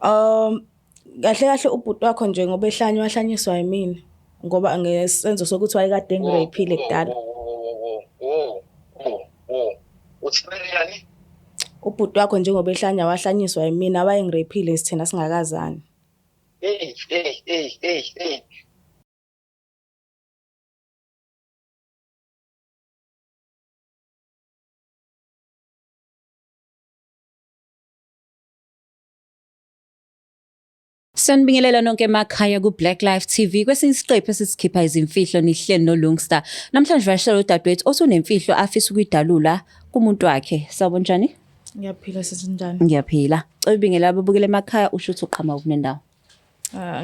Kahle kahle ubhuti wakho nje ngoba wahlanyiswa yimina ngoba ngesenzo sokuthi wayekade Wo, ngiraphile wo, kudala. wo, wo, wo, wo, wo. Uthibele yani? Ubhuti wakho njengoba wahlanyiswa yimina wayengiraphile sithina singakazani. Eyi. Sanibingelela nonke emakhaya ku-Black Life TV. Kwesinye isiqephu esisikhipha izimfihlo nihleli no-Lungstar. Namhlanje vashela udadewethu osunemfihlo afisa ukuyidalula kumuntu wakhe. Sawubona njani? Ngiyaphila sesinjani? Ngiyaphila. Cebingelela ababukela emakhaya ushuthi uqhamuka kunendawo.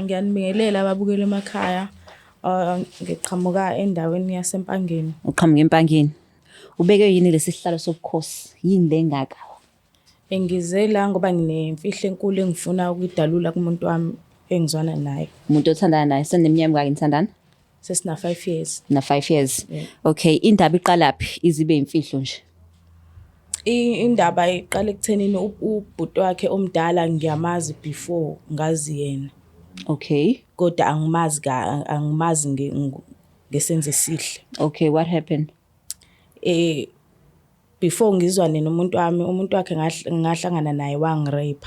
Ngiyanibingelela ababukela emakhaya. Ngiqhamuka endaweni yaseMpangeni. Uqhamuka empangeni. Ubeke yini lesi sihlalo sobukhosi? Yini lengaka? Ngize la ngoba nginemfihlo enkulu engifuna ukuyidalula kumuntu wami engizwana naye. Umuntu othandana naye seneminyaka emingaki nithandana? Sesina 5 years. Na 5 years. Yeah. Okay, indaba iqalaphi izibe imfihlo nje. Indaba iqala ekuthenini ubhuti wakhe omdala ngiyamazi before ngazi yena. Okay. Kodwa angimazi ngesenzo esihle. Okay, what happened? Before ngizwane nomuntu wami, umuntu wakhe ngahlangana naye wangirape.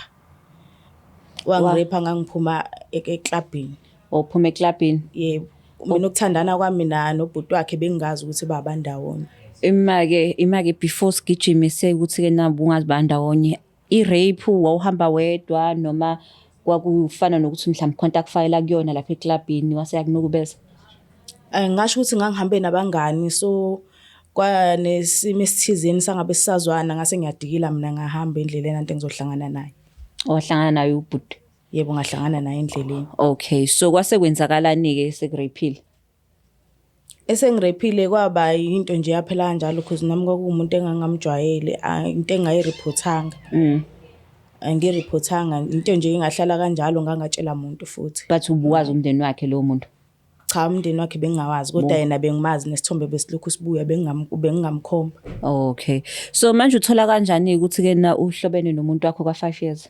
Wangirape ngangiphuma eklabhini. Ophuma eklabhini? Yebo. Mina ukuthandana kwami nobhuti wakhe bengazi ukuthi babandawonye. Imake before sigijimise ukuthi-ke nabo ungazi bandawonye. I-rape wawuhamba wedwa noma kwakufana nokuthi mhlawumbe khona akufayela kuyona lapha eklabhini wase yakunukubeza? Ngisho ukuthi ngangihambe nabangani so kwanesimo esithizeni sangabe sisazwana ngase ngiyadikila mina ngahamba endleleni anti ngizohlangana naye. Wahlangana naye ubhuti? Yebo ngahlangana naye endleleni. Okay, so kwase kwenzakalani-ke sekuraphile? Esengiraphile kwaba into nje yaphela kanjalo because nami kwakuwumuntu engangamjwayele, into engayiripothanga. Angiripothanga, into nje ingahlala kanjalo ngangatshela umuntu futhi. But ubuwazi umndeni wakhe lowo muntu? Cha, umndeni wakhe bengingawazi kodwa yena bengimazi nesithombe besilokhu sibuya bengingamkhomba. Okay. So manje uthola kanjani ukuthi-ke na uhlobene nomuntu wakho kwa-5 years?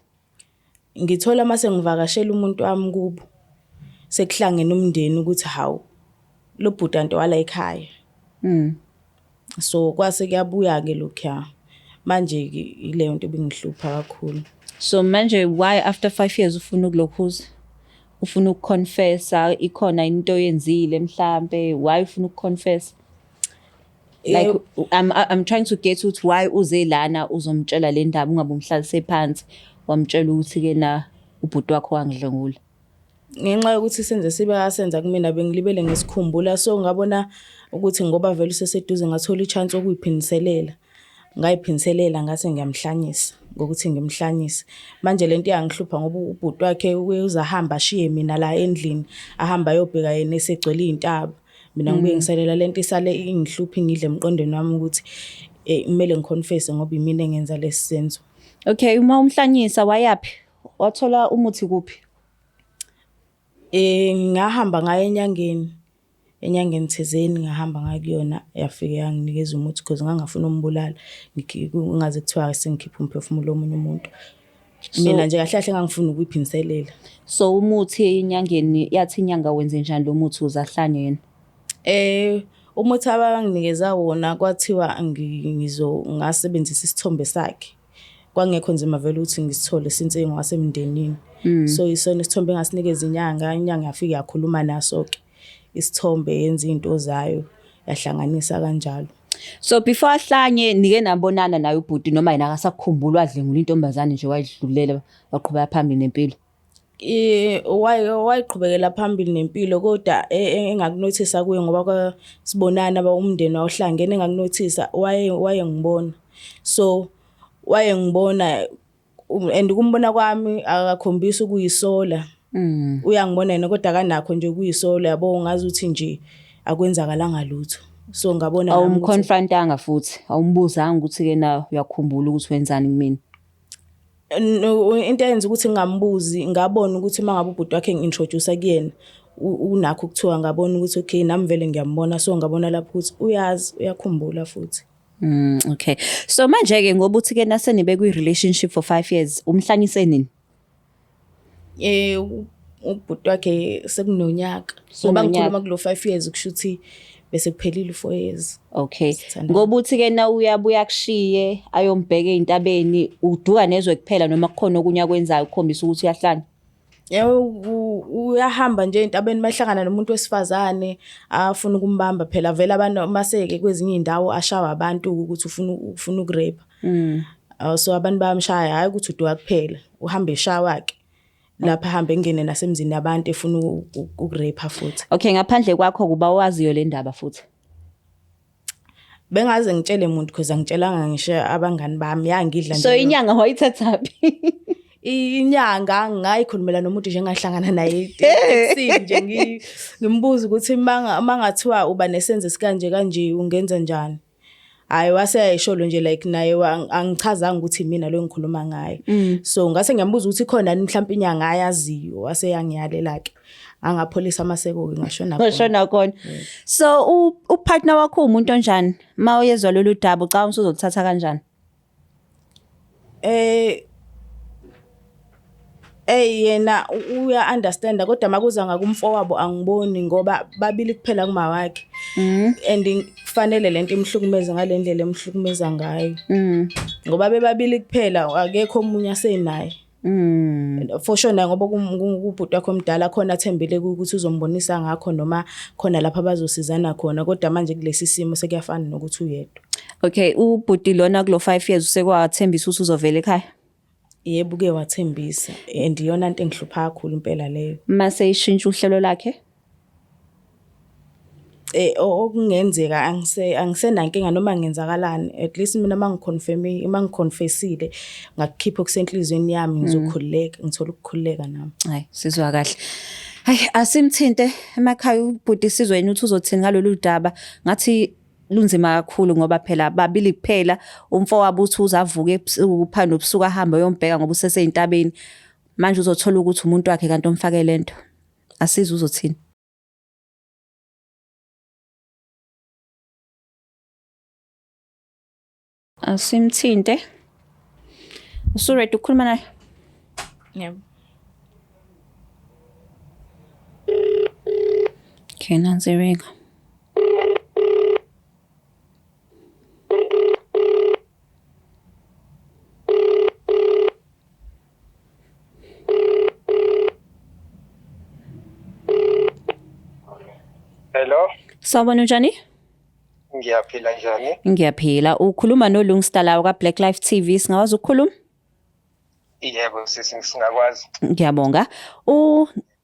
Ngithola mase ngivakashela umuntu wami kubo. Sekuhlangene umndeni ukuthi hawu lo bhuti anto wala ekhaya. So kwase kuyabuya-ke lokhuya. Manje-ke ileyo nto bengihlupha kakhulu. So manje why after 5 years ufuna ukulokhuza? Ufuna ukuconfessa ikhona into oyenzile mhlambe? Why ufuna ukuconfess? Like I'm trying to get ukuthi why uze lana uzomtshela le ndaba ungabe umhlalise phansi wamtshela ukuthi-ke na ubhuti wakho wangidlengula. Ngenxa yokuthi senze senza kumina bengilibele ngesikhumbula so ngabona ukuthi ngoba vele useseduze ngathola i-chance okuyiphiniselela. Ngayiphiniselela ngase ngiyamhlanyisa ngokuthi ngimhlanyise. Manje lento iyangihlupha ngoba ubhuti wakhe uzahamba ashiye mina la endlini ahamba ayobheka yena esegcwele izintaba. Mina ngibuye ngisalela lento isale ingihlupha ingidle emqondweni wami ukuthi kumele ngiconfess ngoba imina engenza lesi senzo. Okay, uma umhlanyisa wayapi? Wathola umuthi kuphi? Ngahamba ngaye enyangeni thizeni ngahamba ngayo kuyona yafike yanginikeza umuthi because ngangafuna umbulala ungaze kuthiwa sengikhipha umphefumulo womunye umuntu. Mina nje kahle kahle ngangifuna ukuyiphiniselela. So umuthi enyangeni yathi inyanga wenze njani lo muthi uzahlanye yena? Umuthi abanginikeza wona kwathiwa ngasebenzisa isithombe sakhe. Kwangekho nzima vele ukuthi ngisithole since engwasemndenini. So isona isithombe engasinikeza inyanga yafika yakhuluma naso-ke. Isithombe yenza izinto zayo yahlanganisa kanjalo. So before ahlanye nike nabonana naye ubhuti noma yena akasakukhumbula wadlengula intombazane nje wayidlulela waqhubeka phambili nempilo? Wayiqhubekela phambili nempilo kodwa engakunothisa kuye ngoba sibonana umndeni wawuhlangene engakunothisa wayengibona. So wayengibona and kumbona kwami akakhombisi ukuyisola. Uyangibona yena kodwa akanakho nje ukuyisola yabo ngazi ukuthi nje akwenzakalanga lutho. So ngabona nami awumconfrontanga futhi awumbuzanga ukuthi-ke na uyakhumbula ukuthi wenzani kumina? Into eyenza ukuthi ngingambuzi ngabona ukuthi mangabe ubhuti wakhe ngi-introduce kuyena unakho ukuthiwa ngabona ukuthi okay nami vele ngiyambona so ngabona lapho ukuthi uyazi uyakhumbula futhi. Okay. So manje-ke ngoba uthi-ke nasenibe kwi-relationship for 5 years umhlanyise nini? Ubhuti wakhe sekunonyaka. Ngoba ngikhuluma kulo 5 years kusho ukuthi bese kuphelile 4 years. Okay. Sithandana. Ngoba uthi-ke na uyabuya kushiye ayombheka ey'ntabeni uduka nezwe kuphela noma kukhona okunye akwenzayo ukukhombisa ukuthi uyahlanya? Uyahamba nje entabeni mahlangana nomuntu wesifazane afuna ukumbamba phela vele abantu maseke kwezinye indawo ashawa abantu ukuthi ufuna ukurepa. So abantu bayamshaya hayi ukuthi uduka kuphela uhamba eshawa ke lapha hamba engene nasemzini yabantu efuna ukurepa futhi. Okay, ngaphandle kwakho kuba waziyo le ndaba futhi. Bengaze ngitshele umuntu because angitshelanga ngisho abangani bami yangidla nje. So inyanga wayithathaphi? Inyanga ngayikhulumela nomuntu nje engahlangana naye eTexini nje ngimbuza ukuthi mangathiwa uba nesenzo kanje ungenza njani. Hayi wase ayisho nje like naye angichazanga ukuthi mina lo ngikhuluma ngaye. So ngase ngiyambuza ukuthi khona mhlawumbe inyanga ayaziyo wase yangiyalela ke. Angapholisa amaseko ke ngashona khona. Ngashona khona. So upartner wakho umuntu onjani? Mawuyezwa lolu daba ucabanga usuzothatha kanjani? Yena uya understand kodwa makuza ngakumfowabo angiboni ngoba babili kuphela kuma wakhe. And kufanele lento imhlukumeze ngalendlela emhlukumeza ngayo. Ngoba bebabili kuphela akekho omunye asenaye. For sure ngoba kubhuti wakho omdala khona athembele ukuthi uzombonisa ngakho noma khona lapha bazosizana khona kodwa manje kulesi simo sekuyafana nokuthi uyedwa. Okay, ubhuti lona kulo 5 years usekwathembisa ukuthi uzovela ekhaya? Yebo ke wathembisa and iyona into engihlupha kakhulu impela leyo. Mase ishintsha uhlelo lakhe? Okungenzeka angisenankinga noma ngenzakalani at least mina mangiconfessile ngakukhipha okusenhlizweni yami ngizokhululeka ngithola ukukhululeka nami. Hayi sizwa kahle. Hayi asimthinte emakhaya ubhuti sizwe yena uthi uzothini ngalolu daba ngathi lunzima kakhulu ngoba phela babili kuphela umfowabo uthi uzavuka ebusuku nobusuku ahamba yombheka ngoba useseyintabeni manje uzothola ukuthi umuntu wakhe kanti omfake lento asiza uzothini. Asimthinte usuready ukukhuluma naye? Yebo. Okay, nanzireka. Hello. Sawubona njani? Ngiyaphila njani? Ngiyaphila. Ukhuluma noLungstar lawo kaBlack Life TV. Singawazi ukukhuluma? Yebo singakwazi. Ngiyabonga.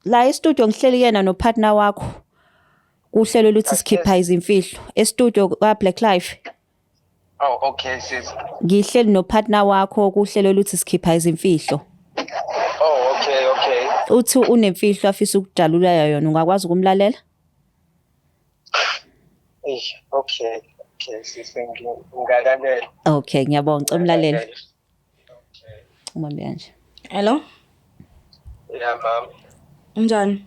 La e-studio ngihleli yena nopartner wakho. Kuhlelo oluthi sikhipha izimfihlo. E-studio kaBlack Life. Oh okay sis. Ngihleli nopartner wakho kuhlelo oluthi sikhipha izimfihlo. Oh okay. Uthi unemfihlo afisa ukudalula yona ungakwazi ukumlalela? Okay sis ngingalalela. Okay ngiyabonga umlaleli. Umambe kanje. Hello. Yeah mama. Unjani?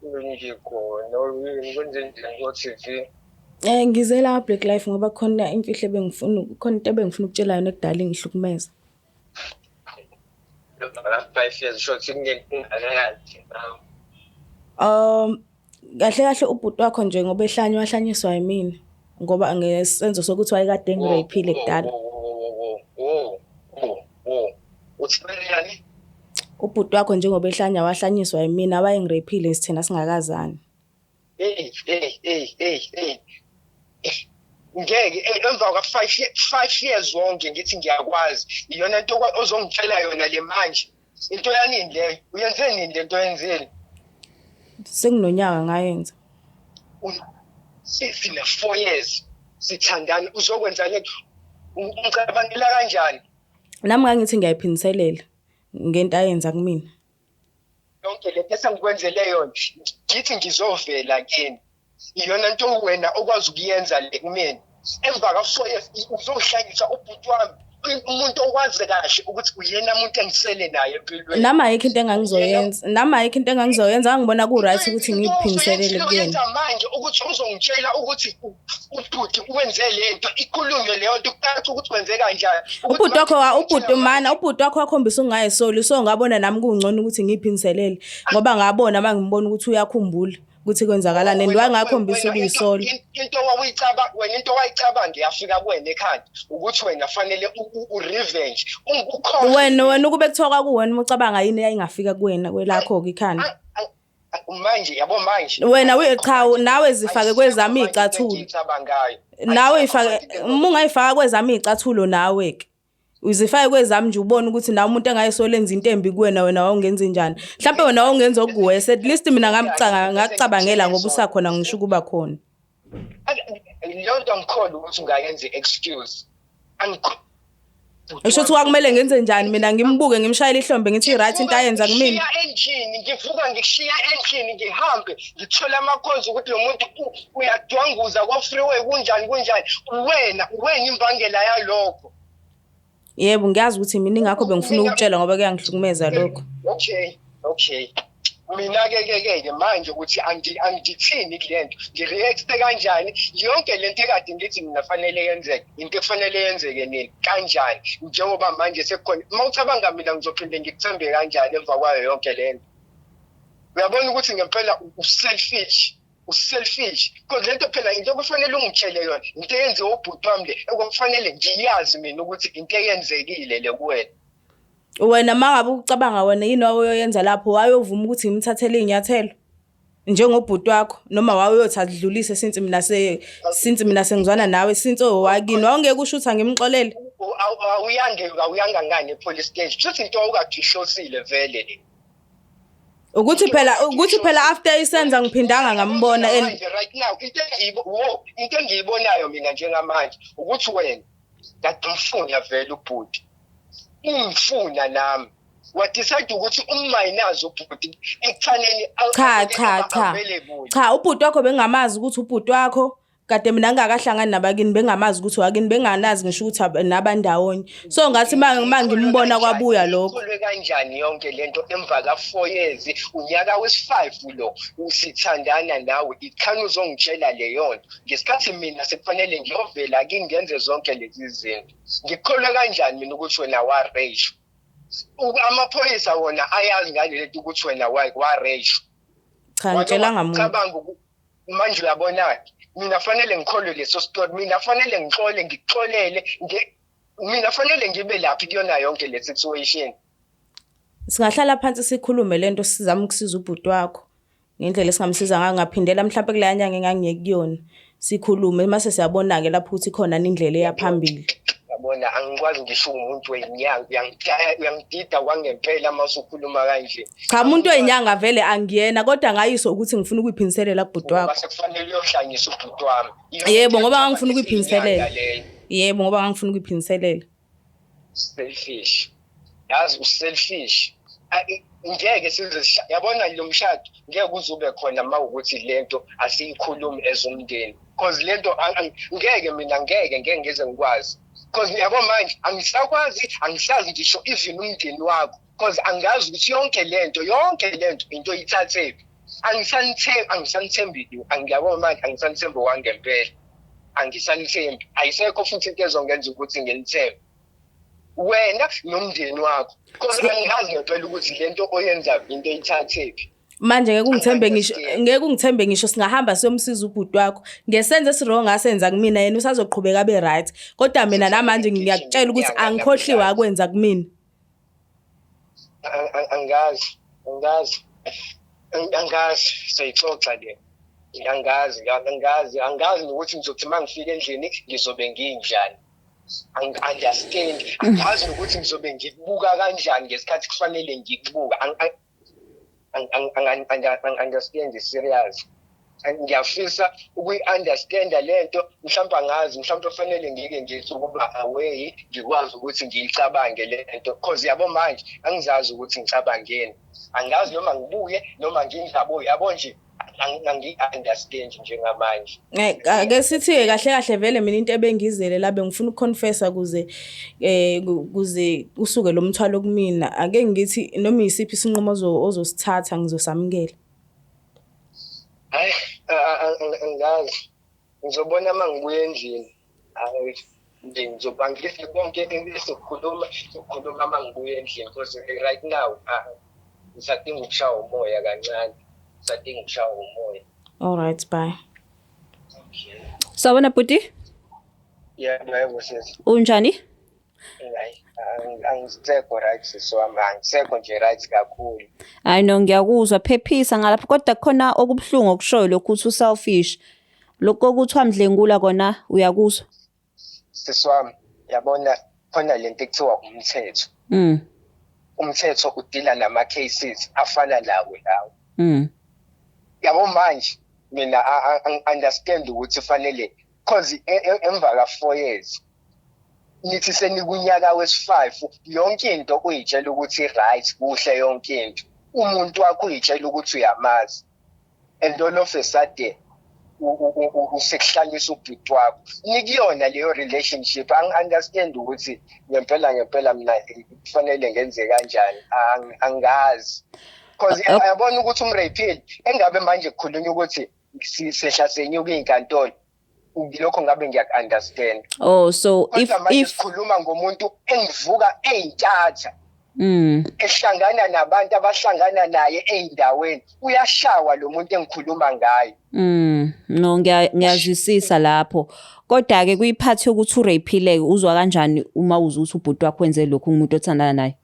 Ngikhona ukwenze njani ku TV? Ngize la Black Life ngoba khona imfihlo khona into ebengifuna ukutshela yona ekudala ngihlukumeza. Last 5 years short ngingekho. Kahle ubhuti wakho nje ngoba wahlanyiswa yimina ngoba ngesenzo sokuthi wayekade ngiraphile kudala. Uthini? Ubhuti wakho njengoba wahlanyiswa yimina wayengiraphile sithena singakazani. Ngeke emva kwa 5 years wonke ngithi ngiyakwazi iyona into ozongitshela yona le manje into yanini leyo uyenze nini lento yenzeni senginonyaka ngayenza sifile 4 years sithandana uzokwenza lethu ungicabangela kanjani nami ngangithi ngiyayiphiniselela ngento ayenza kumina yonke lento esengikwenzele yona ngithi ngizovela kini iyona into wena okwazi ukuyenza le kumina emva ka 4 years uzohlangisa ubhuti wami umuntu okwazi kahle ukuthi uyena umuntu engisele naye empilweni. Nami ayikho into engangizoyenza angibona ku-right ukuthi ngiyiphindiselele kuyena. Uyenza manje ukuthi uzongitshela ukuthi ubhuti wenze lento ikhulunywe leyo nto kucaca ukuthi wenze kanjani. Ubhuti wakho wakhombisa ungayesoli, so ngabona nami kungcono ukuthi ngiyiphindiselele ngoba ngabona mangimbona ukuthi uyakhumbula ukuthi kwenzakalani and wangakhombisa ukuyisola. Into owayicabanga yafika kuwena ekhanda ukuthi wena fanele u-revenge. Wena ukube kuthiwa kuwena ucabanga yini yayingafika kuwena kwelakho-ke ikhanda. Manje yabo manje Wena cha nawe zifake kwezami icathulo. Nawe uma ungayifaka kwezami icathulo nawe-ke uzifake kwezami nje ubone ukuthi nawe umuntu engayisola enza into embi kuwena wena wawungenza njani. Mhlawumbe wena wawungenza okuwese, at least mina ngacabangela ngoba usakhona ngisho kuba khona. Leyo nto ngikholwa ukuthi ungayenza excuse. Ngisho ukuthi kwakumele ngenze njani mina ngimbuke ngimshayela ihlombe ngithi right into ayenza kumina. Ngivuka ngishiya endlini ngihambe ngithola amakhozi ukuthi lo muntu uyadwanguza kwa-freeway kunjani. Wena imbangela yalokho. Yebo ngiyazi ukuthi mina ingakho bengifuna ukutshela ngoba kuyangihlukumeza lokho. Okay. Mina-ke manje ukuthi angithini kulento ngireacte kanjani yonke lento ekade ngithi mina fanele yenzeke into ekufanele yenzeke nini kanjani njengoba manje sekukhona uma ucabanga mina ngizophinde ngikuthembe kanjani emva kwayo yonke lento. Uyabona ukuthi ngempela uselfish because lento phela into okufanele ungitshele yona into eyenziwe ubhuti wami le okufanele ngiyazi mina ukuthi into eyenzekile le kuwena. Wena mangabe ucabanga wena yini wayoyenza lapho wayovuma ukuthi ngimthathele inyathelo njengobhuti wakho noma wayothatha since mina sengizwana nawe since owakini wawungeke ushutha ngimxolele. Awuyanga ngani epolice stage futhi into awukadishosile vele le. Ukuthi phela after isenza ngiphindanga ngambona right now into engiyibonayo mina njengamanje ukuthi wena ngiyamfuna vele ubhuti. Umfuna nami wadecide ukuthi uma inazo ubhuti ekuthaneni cha ubhuti wakho bengamazi ukuthi ubhuti wakho kade mina ngingakahlangani nabakini bengamazi ukuthi wakini benganazi ngisho ukuthi nabandawonye so ngathi mangimbona kwabuya lokho. Kulwe kanjani yonke lento emva ka4 years unyaka wesi5 lo usithandana nawe ikhani uzongitshela le yonto ngesikhathi mina sekufanele ngiyovela ngingenze zonke lezi zinto ngikholwa kanjani mina ukuthi wena wa-rage. Amaphoyisa wona ayazi ngalento ukuthi wena wa-rage. Cha ngitshelanga muntu. Cabanga manje uyabona mina fanele ngikholwe leso story mina fanele ngixolele mina fanele ngibe laphi kuyona yonke le situation. Singahlala phansi sikhulume lento sizama ukusiza ubhuti wakho ngendlela esingamsiza ngayo ngaphindela mhlawumbe kule nyanga engangiyeke kuyona sikhulume mase siyabona ke lapho ukuthi khona indlela eyaphambili. Yabona angikwazi ngisho umuntu wenyanga uyangidida kwangempela masukhuluma kanje. Cha umuntu wenyanga vele angiyena kodwa ngayiso ukuthi ngifuna ukuyiphindiselela ubhuti wakho. Base kufanele uyohlanyisa ubhuti wami. Yebo ngoba ngangifuna ukuyiphindiselela. Yebo ngoba ngangifuna ukuyiphindiselela. Selfish. Yazi uselfish. Ngeke size yabona lo mshado ngeke uzube khona mawukuthi lento asiyikhulumi ezomndeni because lento ngeke ngize ngikwazi because yabo manje angisazi ngisho even umndeni wakho because angazi ukuthi yonke lento into ithathe angisanithembi angiyabo manje angisanithembi wangempela angisanithembi ayisekho futhi into ezongenza ukuthi nginithembe wena nomndeni wakho because angazi ngempela ukuthi lento oyenza into ithathephi. Manje ngeke ungithembe ngisho singahamba siyomsiza ubhuti wakho ngesenze esirong asenza kumina yena usazoqhubeka abe right kodwa mina namanje ngiyakutshela ukuthi angikhohliwe akwenza kumina. Angazi sayixoxa le angazi ukuthi ngizothi mangifika endlini ngizobe nginjani. Understand angazi ukuthi ngizobe ngibuka kanjani ngesikhathi kufanele ngikubuka understand serious ngiyafisa ukuyi-understand lento mhlawumbe angazi mhlawumbe kufanele ngike ngithi ukuba away ngikwazi ukuthi ngiyicabange lento because yabo manje angizazi ukuthi ngicabangeni angazi noma ngibuye noma ngingabuye yabo nje angi-understand njengamanje. Ake sithi kahle kahle vele mina into ebengizele la bengifuna ukuconfessa kuze usuke lo mthwalo kumina. Ake ngithi noma isiphi isinqumo ozosithatha ngizosamukela. Hayi angazi. Ngizobona mangibuye endlini. Hayi ngizoba ngifike konke sokhuluma mangibuye endlini because right now ngisadinga ukushaya umoya kancane. All right, bye. Okay. Sawubona bhuti. Yebo sisi. Unjani? Angisekho right so angisekho nje right kakhulu. Hayi no ngiyakuzwa phephisa ngalapho kodwa khona okubuhlungu okushoyo lokhu uthi selfish. Lokho okuthiwa mdlengula kona uyakuzwa? Siswami yabona khona lento ekuthiwa umthetho. Umthetho udila nama cases afana nawe lawo. Yabo manje mina understand ukuthi fanele because emva ka 4 years nithi senikunyaka wesi5 yonke into uyitshela ukuthi right kuhle yonke into umuntu wakho uyitshela ukuthi uyamazi and all of a sudden usekuhlalisa ubhuti wakho nikuyona leyo relationship understand ukuthi ngempela mina kufanele ngenze kanjani angazi because yabona ukuthi umrapile engabe manje kukhulunywa ukuthi sehla senyuka izinkantolo lokho ngabe ngiyakunderstand. Oh so if sikhuluma ngomuntu engivuka eyintatha ehlangana nabantu abahlangana naye ezindaweni uyashawa lo muntu engikhuluma ngayo. No ngiyazwisisa lapho kodwa ke kuyiphathi ukuthi urapile uzwa kanjani uma uzuthi ubhuti wakho wenze lokho umuntu othandana naye?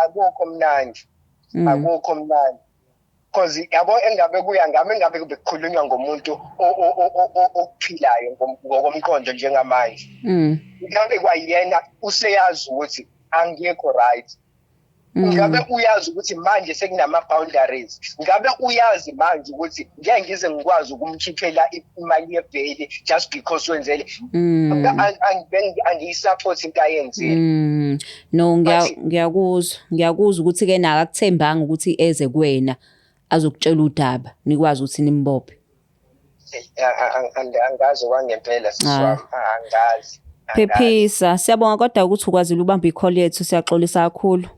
Akukho mnandi because yabo engabe bekukhulunywa ngomuntu ophilayo ngokomqondo njengamanje ngabe kwayena useyazi ukuthi angekho right ngabe uyazi ukuthi manje sekunama boundaries ngabe uyazi manje ukuthi ngeke ngize ngikwazi ukumkhiphela imali yebail just because wenzele angiyisupport into ayenzile. No ngiyakuzwa ukuthi ke naka akuthembanga ukuthi eze kuwena azokutshela udaba nikwazi ukuthi nimbophe. Angazi kwangempela siswami angazi. Phephisa siyabonga kodwa ukuthi ukwazile ubamba icall yethu siyaxolisa kakhulu.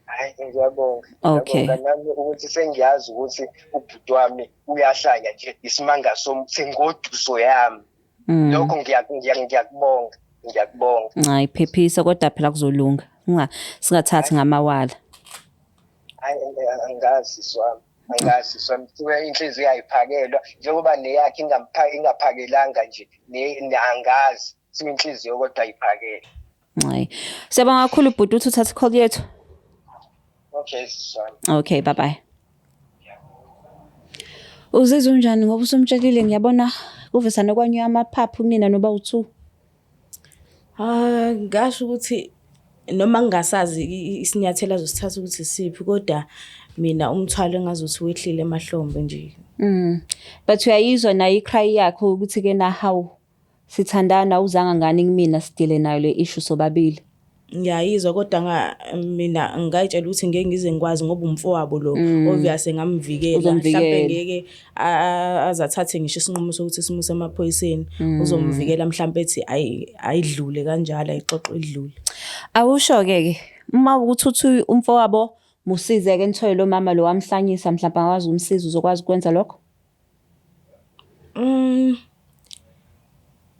Hayi ngiyabonga. Okay. Nami ukuthi sengiyazi ukuthi ubhuti wami uyahlanya nje isimanga sengoduso yami. Lokho ngiyakubonga. Hayi phephisa kodwa phela kuzolunga. Singathathi ngamawala. Hayi angazi swami. Inhliziyo ayiphakelwa njengoba neyakhe ingaphakelanga nje angazi sinenhliziyo kodwa ayiphakele. Hayi siyabonga kakhulu bhuti uthi uthatha call yethu. Okay swami. Okay bye bye. Uzizwa unjani ngoba usumtshelile ngiyabona kuvesana kwanye amaphaphu kunina noba u2? Ngasho ukuthi noma ngingasazi isinyathelo azosithatha ukuthi siphi kodwa mina umthwalo engazuthi wehlile emahlombe nje. But uyayizwa nayo icry yakho ukuthi ke na how sithandana uzanga ngani kumina sidile nayo le issue sobabili. Ngiyayizwa kodwa mina ngayitshela ukuthi ngeke ngize ngikwazi ngoba umfowabo lo obvious ngamvikela mhlawumbe ngeke azathathe ngisho isinqumo sokuthi simuse emaphoyiseni uzomvikela mhlawumbe ethi ayidlule kanjalo ayixoxe idlule. Awusho ke uma ukuthi uthi umfowabo musize ke nithoye lo mama lo wamhlanyisa mhlawumbe akwazi umsiza uzokwazi ukwenza lokho?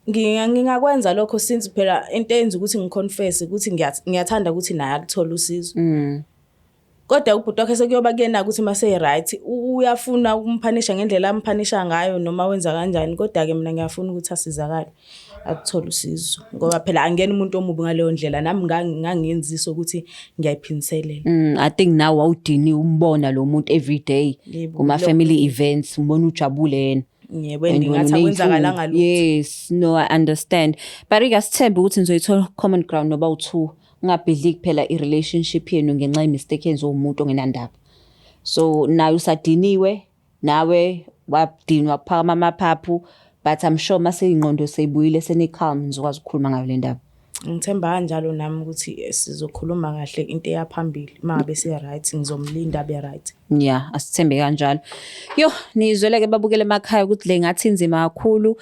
Ngingakwenza lokho since phela into eyenza ukuthi ngiconfess ukuthi ngiyathanda ukuthi naye akuthola usizo. Kodwa ubhuti wakhe sekuyoba kuyena ukuthi mase right uyafuna ukumphanisha ngendlela amphanisha ngayo noma wenza kanjani kodwa ke mina ngiyafuna ukuthi asizakale akuthola usizo ngoba phela angena umuntu omubi ngaleyo ndlela nami ngangenzisa ukuthi ngiyayiphiniselela. I think now awudini umbona lo muntu every day kuma family events umbona ujabule yena. Yebo ngathi akwenzakala ngalutho. Yes no I understand but ikasithemba ukuthi nizoyithola common ground noba u2 ngabhidli kuphela irelationship yenu ngenxa yemistake enzo umuntu ongenandaba. So nayo usadiniwe nawe wabdinwa phakama amaphaphu but I'm sure mase ingqondo seyibuyile seni calm nizokwazi ukukhuluma ngayo le ndaba. Ngithemba kanjalo nami ukuthi sizokhuluma kahle into eyaphambili. Uma ngabe se-right ngizomlinda abe right. Yeah, asithembe kanjalo. Yo, nizwele-ke babukele emakhaya ukuthi le ngathi inzima kakhulu.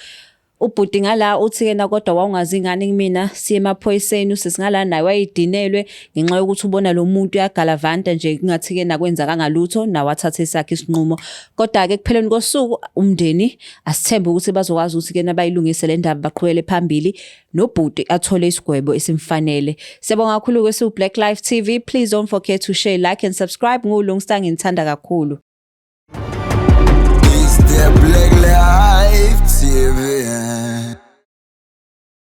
Ubhuti ngala uthi yena kodwa wawungazi ngani kumina siye emaphoyiseni usesingala naye wayedinelwe ngenxa yokuthi ubona lo muntu uyagalavanta nje kungathi ke nakwenza kangalutho nawe wathatha esakhe isinqumo. Kodwa ke kupheleni kosuku umndeni asithembe ukuthi bazokwazi ukuthi ke nabayilungise le ndaba baqhubele phambili nobhuti athole isigwebo esimfanele. Siyabonga kakhulu ke Black Life TV. Please don't forget to share, like and subscribe. NguLungstang ngithanda kakhulu.